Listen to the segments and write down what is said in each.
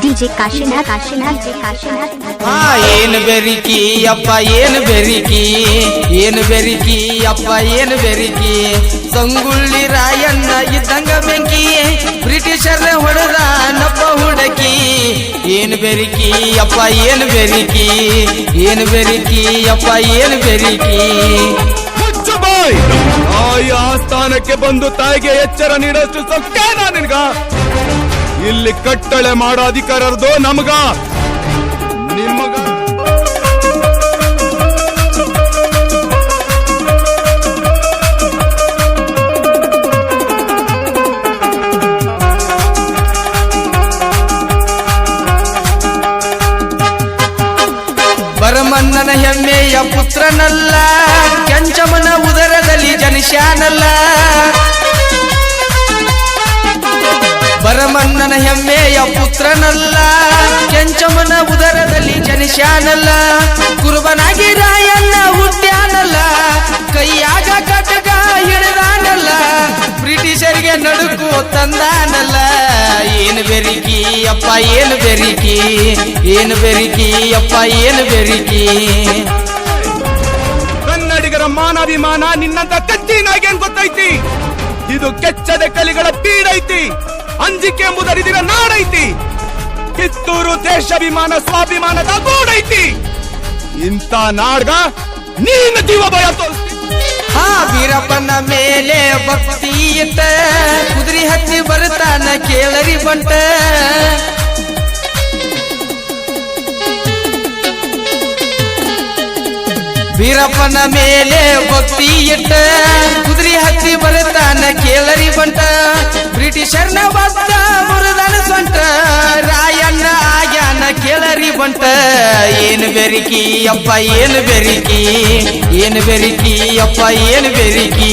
DJ Kashinath. ಏನ್ ಬೆರಿಕಿ ಅಪ್ಪ ಏನ್ ಬೆರಿಕಿ ಅಪ್ಪ ಏನ್ ಬೆರಿಕಿ ಸಂಗುಳ್ಳಿ ರಾಯಣ್ಣ ಇದ್ದಂಗ ಬೆಂಕಿ ಬ್ರಿಟಿಷರ್ ಹೊಡೆದ ನಪ್ಪ ಹುಡಕಿ ಏನ್ ಬೆರಿಕಿ ಅಪ್ಪ ಏನ್ ಬೆರಿಕಿ ಅಪ್ಪ ಏನ್ ಬೆರಿಕಿ ತಾಯಿ ಆಸ್ಥಾನಕ್ಕೆ ಬಂದು ತಾಯಿಗೆ ಎಚ್ಚರ ನೀಡಷ್ಟು ಸೊಕ್ಕೇನಾ ನಿನ್ಗ? ಇಲ್ಲಿ ಕಟ್ಟಳೆ ಮಾಡೋ ಅಧಿಕಾರದ್ದು ನಮಗ ನಿಮಗ. ಬರಮನ್ನನ ಹೆಮ್ಮೆಯ ಪುತ್ರನಲ್ಲ, ಕೆಂಚಮನ ಉದರದಲ್ಲಿ ಜನಿಷ್ಯಾನಲ್ಲ. ಬರಮನ್ನನ ಹೆಮ್ಮೆಯ ಪುತ್ರನಲ್ಲ, ಕೆಂಚಮನ ಉದರದಲ್ಲಿ ಜನಿಷ್ಯಾನಲ್ಲ. ಕುರುಬನಾಗಿ ರಾಯಣ್ಣ ಹುಟ್ಟ್ಯಾನಲ್ಲ, ಕೈಯಾಗ ಕಟಕ ಹಿಡಿದಾನಲ್ಲ, ಬ್ರಿಟಿಷರಿಗೆ ನಡುಕು ತಂದಾನಲ್ಲ. ಏನ್ ಬೆರಿಕಿ ಅಪ್ಪ ಏನ್ ಬೆರಿಕಿ ಅಪ್ಪ ಏನ್ ಬೆರಿಕಿ. ಕನ್ನಡಿಗರ ಮಾನಾಭಿಮಾನ ನಿನ್ನಂತ ಕಚ್ಚಿನಾಗೇನ್ ಗೊತ್ತೈತಿ? ಇದು ಕೆಚ್ಚದ ಕಲಿಗಳ ಬೀಡೈತಿ, ಅಂಜಿಕೆ ಎಂಬುದರಿದಿರ ನಾಡೈತಿ. ಕಿತ್ತೂರು ದೇಶಾಭಿಮಾನ ಸ್ವಾಭಿಮಾನದ ಗೂಡೈತಿ. ಇಂಥ ನಾಡ್ಗ ನೀನು ಜೀವ ಭಯ ತೋರಿಸ್ತಿ. ವೀರಪ್ಪನ ಮೇಲೆ ಭಕ್ತಿ ಇಟ್ಟ, ಕುದುರೆ ಹತ್ತಿ ಬರ್ತಾನ ಕೇಳರಿ ಬಂಟ. ವೀರಪ್ಪನ ಮೇಲೆ ಭಕ್ತಿ ಇಟ್ಟ, ಕುದುರೆ ಹತ್ತಿ ಬರ್ತಾನ ಕೇಳರಿ ಬಂಟ. ಬ್ರಿಟಿಷರ್ನ ಬದ್ದ ಮುರಿದನ ಸೊಂಟ, ರಾಯಣ್ಣ ಆಗ್ಯಾನ ಕೇಳರಿ ಬಂಟ. ಏನ್ ಬೆರಿಕಿ ಅಪ್ಪ ಏನ್ ಬೆರಿಕಿ ಅಪ್ಪ ಏನ್ ಬೆರಿಕಿ.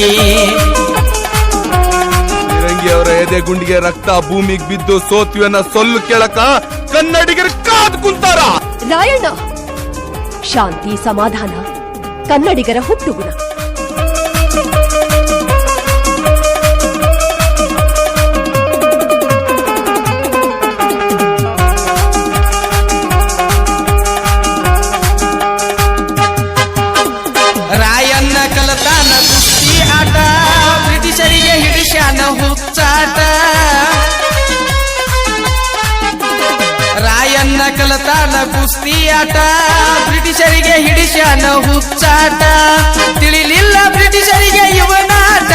ಫಿರಂಗಿ ಅವರ ಎದೆ ಗುಂಡಿಗೆ ರಕ್ತ ಭೂಮಿಗೆ ಬಿದ್ದು ಸೋತ್ವಿಯನ್ನ ಸೊಲ್ಲು ಕೇಳಕ ಕನ್ನಡಿಗರು ಕಾದ್ ಕುಂತಾರ. ರಾಯಣ್ಣ, ಶಾಂತಿ ಸಮಾಧಾನ ಕನ್ನಡಿಗರ ಹುಟ್ಟುಗುಣ. ರಾಯಣ್ಣ ಕಲತಾನ ಕುಸ್ತಿ ಆಟ, ಬ್ರಿಟಿಷರಿಗೆ ಹಿಡಿಸ್ಯಾನ ಹುಚ್ಚಾಟ. ರಾಯಣ್ಣ ಕಲತಾನ ಕುಸ್ತಿ ಆಟ, ಬ್ರಿಟಿಷರಿಗೆ ಹಿಡಿಸ್ಯಾನ ಹುಚ್ಚಾಟ. ತಿಳಿಲಿಲ್ಲ ಬ್ರಿಟಿಷರಿಗೆ ಇವನಾಟ,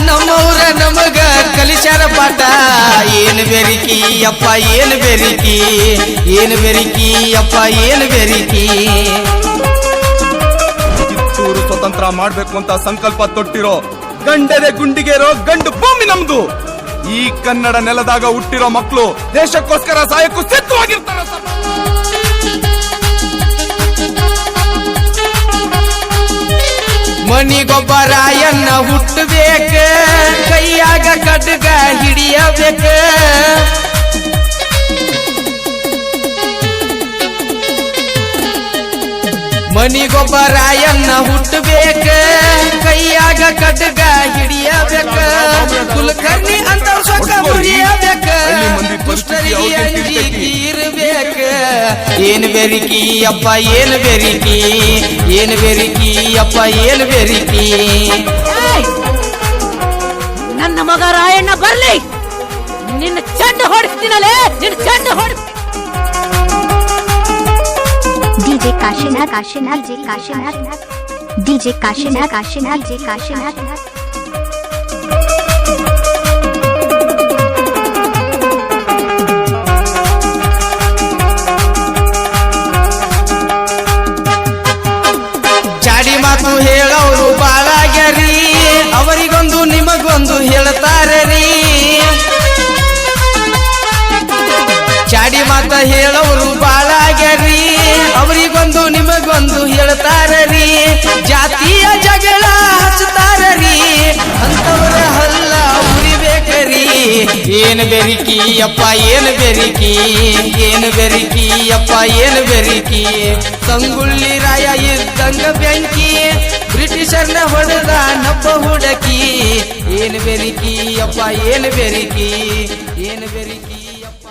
ನಮ್ಮವ್ರ ನಮಗ ಕಲಿಸ್ಯಾರ ಪಾಠ. ಏನ್ ಬೆರಿಕಿ ಅಪ್ಪ ಏನ್ ಬೆರಿಕಿ ಅಪ್ಪ ಏನ್ ಬೆರಿಕಿ. ಕಿತ್ತೂರು ಸ್ವತಂತ್ರ ಮಾಡ್ಬೇಕು ಅಂತ ಸಂಕಲ್ಪ ತೊಟ್ಟಿರೋ ಗಂಡದೆ ಗುಂಡಿಗೆರೋ ಗಂಡು ಭೂಮಿ ನಮ್ದು. ಈ ಕನ್ನಡ ನೆಲದಾಗ ಹುಟ್ಟಿರೋ ಮಕ್ಕಳು ದೇಶಕ್ಕೋಸ್ಕರ ಸಾಯಕ್ಕೂ ಸಿದ್ಧವಾಗಿರ್ತಾರ. ಮನಿಗೊಬ್ಬ ರಾಯಣ್ಣ ಹುಟ್ಟಬೇಕ, ಕೈಯಾಗ ಕಡ್ಗ ಹಿಡಿಯಬೇಕ. ಮನಿಗೊಬ್ಬ ರಾಯಣ್ಣ ಹುಟ್ಟಬೇಕ, ಕೈಯಾಗ ಕಡ್ಗ ಹಿಡಿಯಬೇಕ. ಕುಲಕರ್ಣಿ ಅಂತ ಸೊಕ್ಕ ಮುರಿಯಬೇಕ, ದುಷ್ಟರಿಗೆ ಅಂಜಿಕೆ ಇರಬೇಕ. ಏನ್ ಬೆರಿಕಿ ಅಪ್ಪ ಏನ್ ಬೆರಿಕಿ ಅಪ್ಪ ಏನ್ ಬೆರಿಕಿ. ನನ್ನ ಮಗ ರಾಯಣ್ಣ ಬರ್ಲಿ, ನಿನ್ನ ಚೆಂಡು ಹೊಡಿಸ್ತೀನಲ್ಲೇ, ನಿನ್ನ ಚೆಂಡು ಹೊಡಿ. DJ Kashinath. ಚಾಡಿ ಮಾತು ಹೇಳೋರು ಬಾಳಾಗ್ಯಾರಿ, ಅವರಿಗೊಂದು ನಿಮಗೊಂದು ಹೇಳ್ತಾರ್ರಿ. ಚಾಡಿ ಮಾತ ಹೇಳೋರು ಬಾಳಾಗ್ಯಾರಿ, ಅವರಿಗೊಂದು ನಿಮಗೊಂದು ಹೇಳ್ತಾರ್ರಿ. ಜಾತಿಯ ಜಗಳ ಹಚ್ತಾರ್ರಿ, ಅಂತವರ ಹಲ್ಲ ಉರಿಬೇಕರಿ. ಏನ್ ಬೆರಿಕಿ ಅಪ್ಪ ಏನ್ ಬೆರಿಕಿ ಅಪ್ಪ ಏನ್ ಬೆರಿಕಿ. ಸಂಗುಳ್ಳಿ ರಾಯ ಇದ್ದಂಗ ಬೆಂಕಿ, ಬ್ರಿಟಿಷರ್ನ ಹೊಡೆದ ನಪ್ಪ ಹುಡಕಿ. ಏನ್ ಬೆರಿಕಿ ಅಪ್ಪ ಏನ್ ಬೆರಿಕಿ ಏನು ಬೆರಿಕಿ ಅಪ್ಪ